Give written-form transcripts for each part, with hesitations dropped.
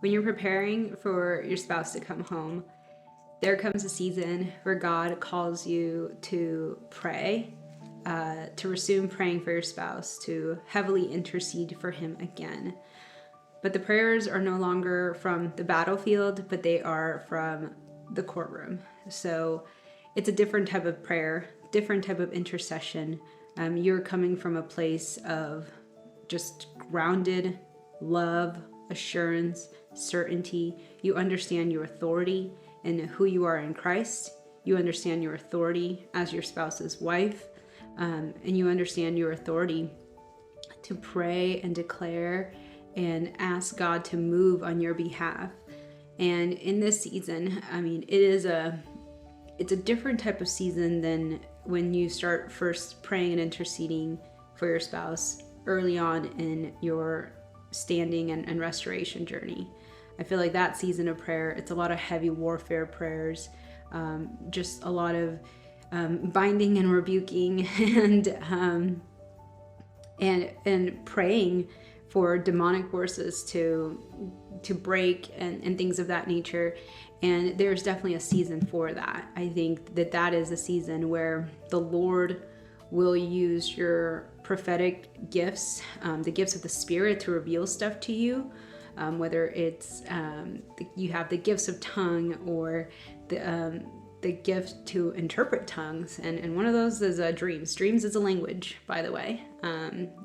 when you're preparing for your spouse to come home, there comes a season where God calls you to pray, to resume praying for your spouse, to heavily intercede for him again. But the prayers are no longer from the battlefield, but they are from the courtroom. So it's a different type of prayer, different type of intercession. You're coming from a place of just grounded love, assurance, certainty. You understand your authority and who you are in Christ. You understand your authority as your spouse's wife, and you understand your authority to pray and declare and ask God to move on your behalf. And in this season, I mean, it's a different type of season than when you start first praying and interceding for your spouse early on in your standing and restoration journey. I feel like that season of prayer, it's a lot of heavy warfare prayers, just a lot of binding and rebuking and praying for demonic forces to break and things of that nature. And there's definitely a season for that. I think that is a season where the Lord will use your prophetic gifts, the gifts of the Spirit, to reveal stuff to you, whether it's you have the gifts of tongue or the gift to interpret tongues, and one of those is dreams. Dreams is a language, by the way.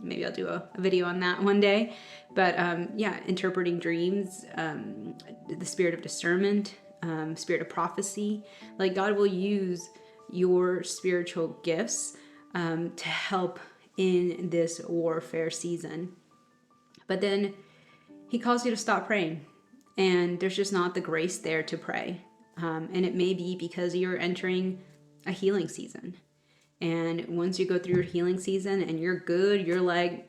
Maybe I'll do a video on that one day. But yeah, interpreting dreams, the spirit of discernment, spirit of prophecy. Like, God will use your spiritual gifts to help in this warfare season. But then he calls you to stop praying, and there's just not the grace there to pray. And it may be because you're entering a healing season. And once you go through your healing season and you're good, you're like,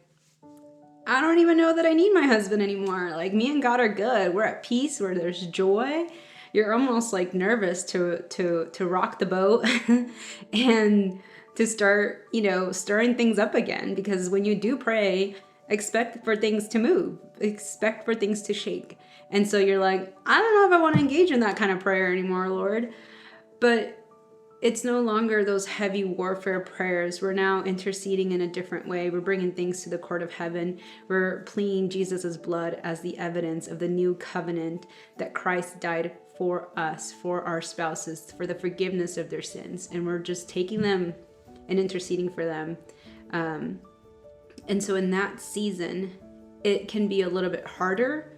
I don't even know that I need my husband anymore. Like, me and God are good. We're at peace, where there's joy. You're almost like nervous to rock the boat and to start, stirring things up again. Because when you do pray, expect for things to move, expect for things to shake. And so you're like, I don't know if I want to engage in that kind of prayer anymore, Lord. But it's no longer those heavy warfare prayers. We're now interceding in a different way. We're bringing things to the court of heaven. We're pleading Jesus' blood as the evidence of the new covenant that Christ died for us, for our spouses, for the forgiveness of their sins. And we're just taking them and interceding for them. And so in that season, it can be a little bit harder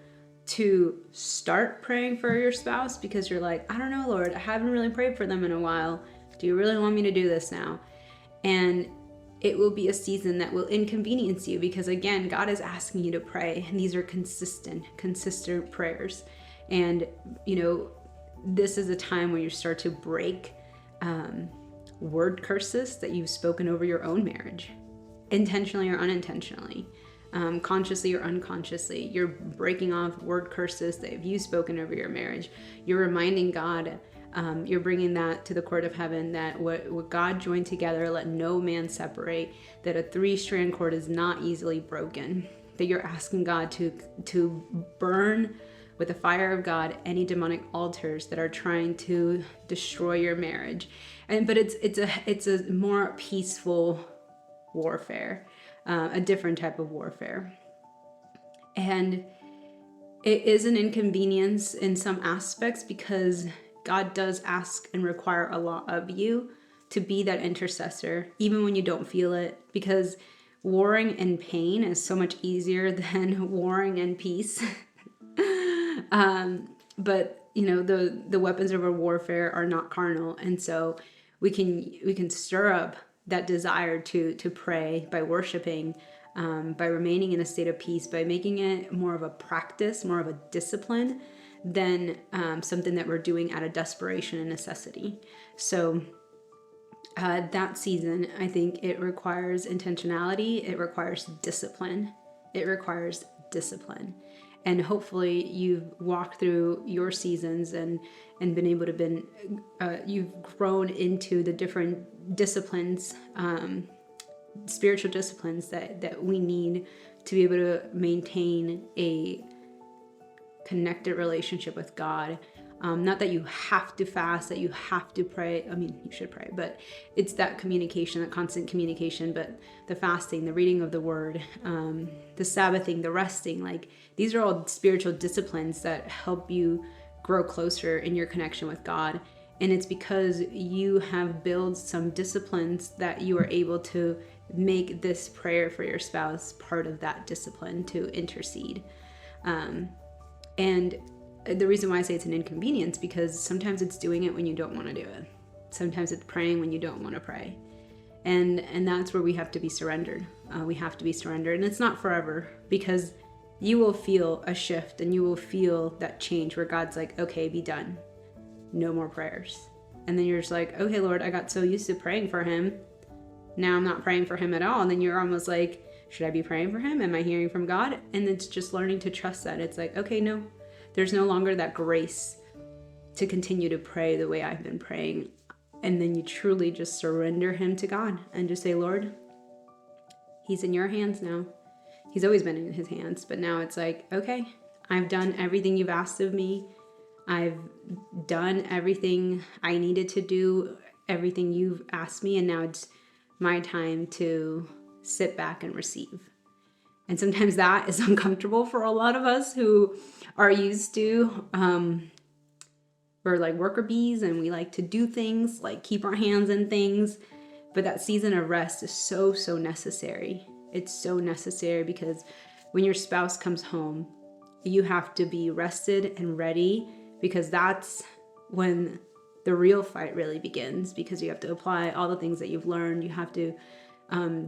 to start praying for your spouse, because you're like, I don't know, Lord, I haven't really prayed for them in a while. Do you really want me to do this now? And it will be a season that will inconvenience you, because again, God is asking you to pray, and these are consistent prayers. And this is a time where you start to break word curses that you've spoken over your own marriage, intentionally or unintentionally. Consciously or unconsciously, you're breaking off word curses that you've spoken over your marriage. You're reminding God, you're bringing that to the court of heaven, that what God joined together, let no man separate, that a 3-strand cord is not easily broken, that you're asking God to burn with the fire of God any demonic altars that are trying to destroy your marriage. But it's a more peaceful warfare. A different type of warfare. And it is an inconvenience in some aspects, because God does ask and require a lot of you to be that intercessor, even when you don't feel it, because warring in pain is so much easier than warring in peace. But the weapons of our warfare are not carnal, and so we can stir up that desire to pray by worshiping, by remaining in a state of peace, by making it more of a practice, more of a discipline than something that we're doing out of desperation and necessity. So that season, I think it requires intentionality. It requires discipline. And hopefully you've walked through your seasons and been able to you've grown into the different disciplines, spiritual disciplines that we need to be able to maintain a connected relationship with God. Not that you have to fast, that you have to pray. I mean, you should pray, but it's that communication, that constant communication. But the fasting, the reading of the word, the Sabbathing, the resting, like these are all spiritual disciplines that help you grow closer in your connection with God. And it's because you have built some disciplines that you are able to make this prayer for your spouse part of that discipline to intercede. And the reason why I say it's an inconvenience, because sometimes it's doing it when you don't want to do it. Sometimes it's praying when you don't want to pray. And that's where we have to be surrendered. We have to be surrendered. And it's not forever, because you will feel a shift and you will feel that change where God's like, okay, be done. No more prayers. And then you're just like, okay, Lord, I got so used to praying for him. Now I'm not praying for him at all. And then you're almost like, should I be praying for him? Am I hearing from God? And it's just learning to trust that. It's like, okay, no, there's no longer that grace to continue to pray the way I've been praying. And then you truly just surrender him to God and just say, Lord, he's in your hands now. He's always been in his hands, but now it's like, okay, I've done everything you've asked of me. I've done everything I needed to do, everything you've asked me, and now it's my time to sit back and receive. And sometimes that is uncomfortable for a lot of us who are used to, we're like worker bees and we like to do things, like keep our hands in things. But that season of rest is so, so necessary. It's so necessary because when your spouse comes home, you have to be rested and ready, because that's when the real fight really begins, because you have to apply all the things that you've learned. You have to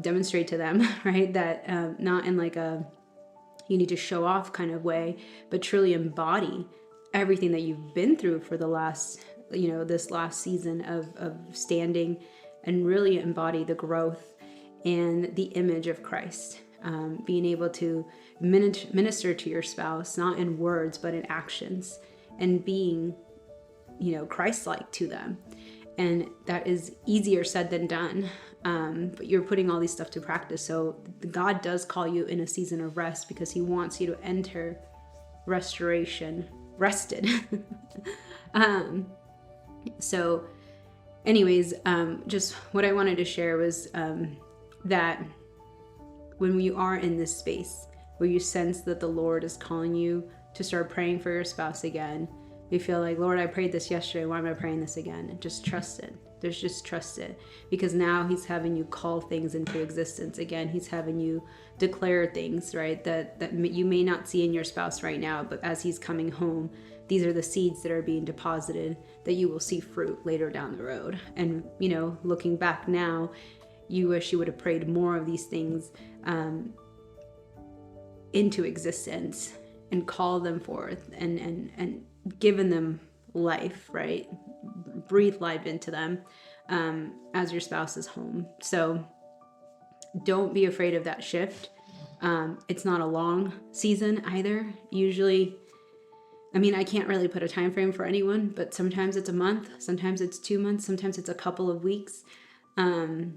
demonstrate to them, right? That not in like a you need to show off kind of way, but truly embody everything that you've been through for the last, this last season of standing, and really embody the growth and the image of Christ. Being able to minister to your spouse, not in words, but in actions, and being, Christ-like to them. And that is easier said than done. But you're putting all these stuff to practice. So God does call you in a season of rest, because he wants you to enter restoration, rested. So anyways, just what I wanted to share was that when you are in this space where you sense that the Lord is calling you to start praying for your spouse again, you feel like, Lord, I prayed this yesterday, why am I praying this again? And just trust it. Just trust it, because now he's having you call things into existence again. He's having you declare things, right, that you may not see in your spouse right now, but as he's coming home, these are the seeds that are being deposited that you will see fruit later down the road. And looking back now, you wish you would have prayed more of these things into existence and called them forth and given them life, right? Breathe life into them as your spouse is home. So don't be afraid of that shift. It's not a long season either. Usually, I can't really put a time frame for anyone, but sometimes it's a month, sometimes it's 2 months, sometimes it's a couple of weeks, sometimes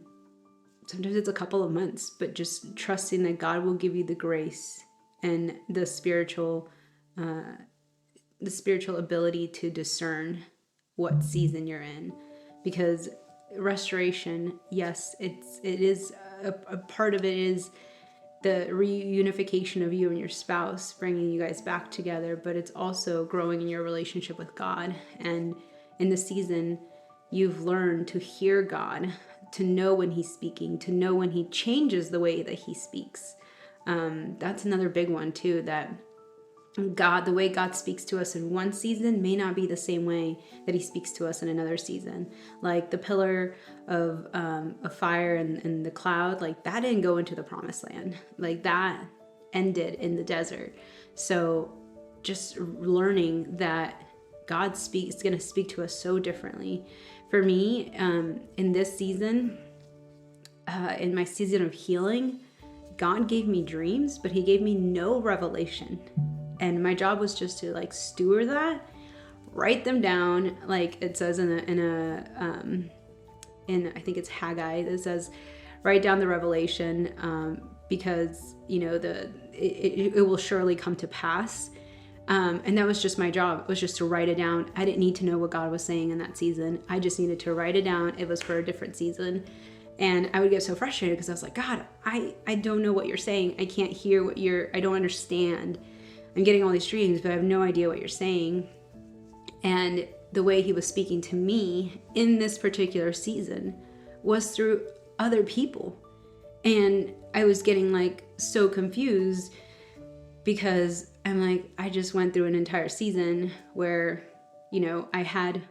it's a couple of months, but just trusting that God will give you the grace and the spiritual ability to discern what season you're in. Because restoration, yes, it is a part of it is the reunification of you and your spouse, bringing you guys back together, but it's also growing in your relationship with God. And in the season, you've learned to hear God, to know when he's speaking, to know when he changes the way that he speaks. That's another big one too, that the way God speaks to us in one season may not be the same way that he speaks to us in another season. Like the pillar of fire and the cloud, like that didn't go into the promised land. Like that ended in the desert. So just learning that God is going to speak to us so differently. For me, in this season, in my season of healing, God gave me dreams, but he gave me no revelation. And my job was just to steward that, write them down. Like it says in I think it's Haggai, that says, write down the revelation, because it will surely come to pass. And that was just my job. It was just to write it down. I didn't need to know what God was saying in that season. I just needed to write it down. It was for a different season. And I would get so frustrated because I was like, God, I don't know what you're saying. I can't hear I don't understand. I'm getting all these dreams, but I have no idea what you're saying. And the way he was speaking to me in this particular season was through other people. And I was getting like so confused because I'm like, I just went through an entire season where, I had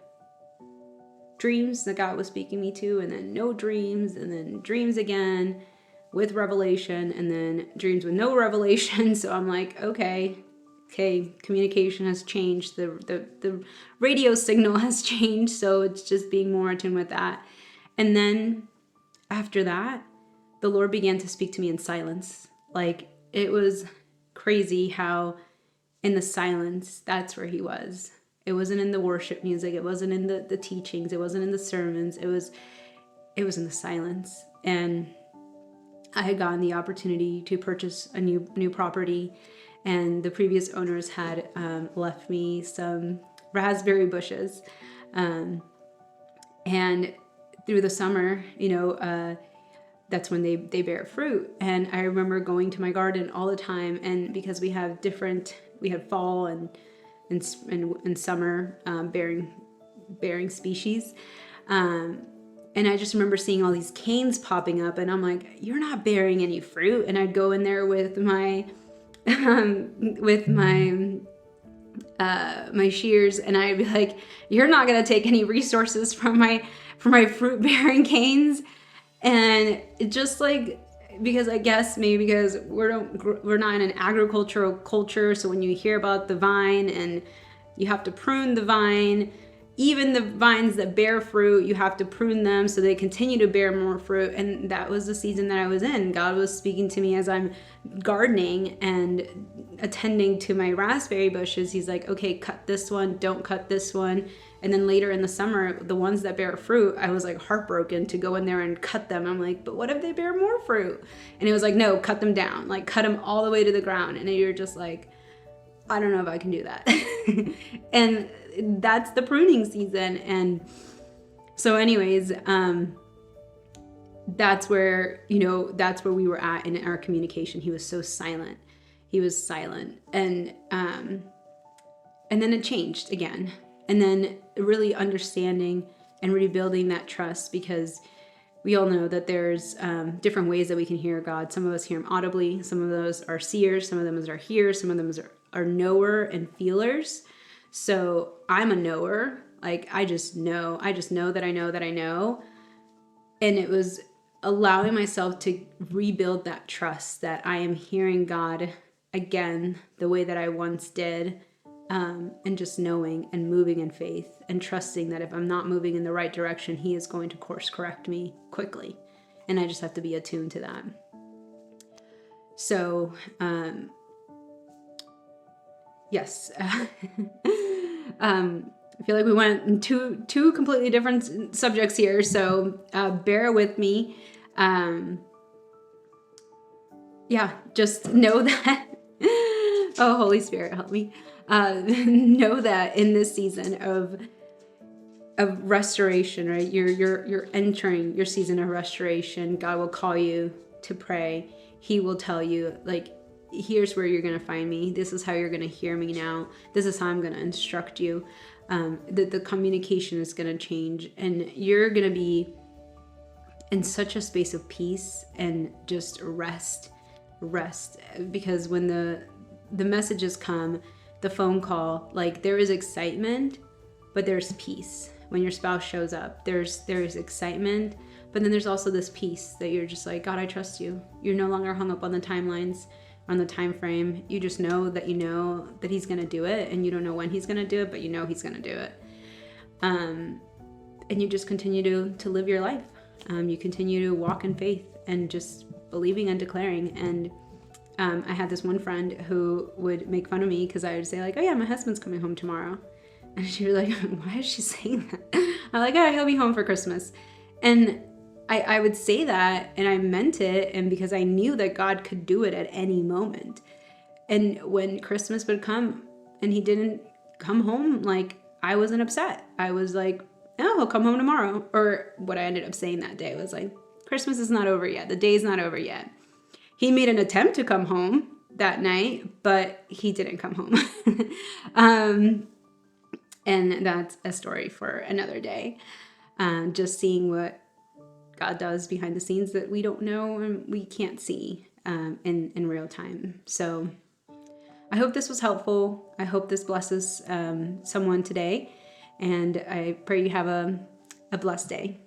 dreams that God was speaking me to, and then no dreams, and then dreams again with revelation, and then dreams with no revelation. So I'm like, okay, communication has changed. The radio signal has changed. So it's just being more attuned with that. And then after that, the Lord began to speak to me in silence. Like, it was crazy how in the silence, that's where he was. It wasn't in the worship music. It wasn't in the teachings. It wasn't in the sermons. It was in the silence. And I had gotten the opportunity to purchase a new property, and the previous owners had left me some raspberry bushes. And through the summer, that's when they bear fruit. And I remember going to my garden all the time, and because we had fall and summer bearing species. And I just remember seeing all these canes popping up, and I'm like, you're not bearing any fruit. And I'd go in there with my my shears, and I'd be like, you're not gonna take any resources from my fruit bearing canes. And it just like, because I guess maybe because we're not in an agricultural culture, so when you hear about the vine and you have to prune the vine, even the vines that bear fruit, you have to prune them so they continue to bear more fruit. And that was the season that I was in. God was speaking to me as I'm gardening and attending to my raspberry bushes. He's like, okay, cut this one, don't cut this one. And then later in the summer, the ones that bear fruit, I was like heartbroken to go in there and cut them. I'm like, but what if they bear more fruit? And it was like, no, cut them down, like cut them all the way to the ground. And you're just like, I don't know if I can do that. And that's the pruning season. And so anyways, that's where we were at in our communication. He was so silent. He was silent. And then it changed again. And then really understanding and rebuilding that trust, because we all know that there's different ways that we can hear God. Some of us hear him audibly. Some of those are seers. Some of them are hearers. Some of them are knower and feelers. So I'm a knower. Like, I just know that I know that I know. And it was allowing myself to rebuild that trust that I am hearing God again the way that I once did. And just knowing and moving in faith and trusting that if I'm not moving in the right direction, he is going to course correct me quickly. And I just have to be attuned to that. So, yes. I feel like we went in two completely different subjects here. So, bear with me. Just know that, oh, Holy Spirit, help me. Know that in this season of restoration, right? You're entering your season of restoration. God will call you to pray. He will tell you, like, here's where you're going to find me. This is how you're going to hear me now. This is how I'm going to instruct you. The communication is going to change, and you're going to be in such a space of peace and just rest, because when the messages come, the phone call, like, there is excitement, but there's peace. When your spouse shows up, there's excitement, but then there's also this peace that you're just like, God, I trust you. You're no longer hung up on the timelines, on the time frame. You just know that he's going to do it, and you don't know when he's going to do it, but you know he's going to do it. And you just continue to live your life. You continue to walk in faith and just believing and declaring. And I had this one friend who would make fun of me because I would say, like, oh yeah, my husband's coming home tomorrow. And she was like, why is she saying that? I'm like, oh, he'll be home for Christmas. And I would say that, and I meant it, and because I knew that God could do it at any moment. And when Christmas would come, and he didn't come home. Like, I wasn't upset. I was like, oh, he'll come home tomorrow. Or what I ended up saying that day was like, Christmas is not over yet. The day's not over yet. He made an attempt to come home that night, but he didn't come home. And that's a story for another day. Just seeing what God does behind the scenes that we don't know and we can't see in real time. So I hope this was helpful. I hope this blesses someone today. And I pray you have a blessed day.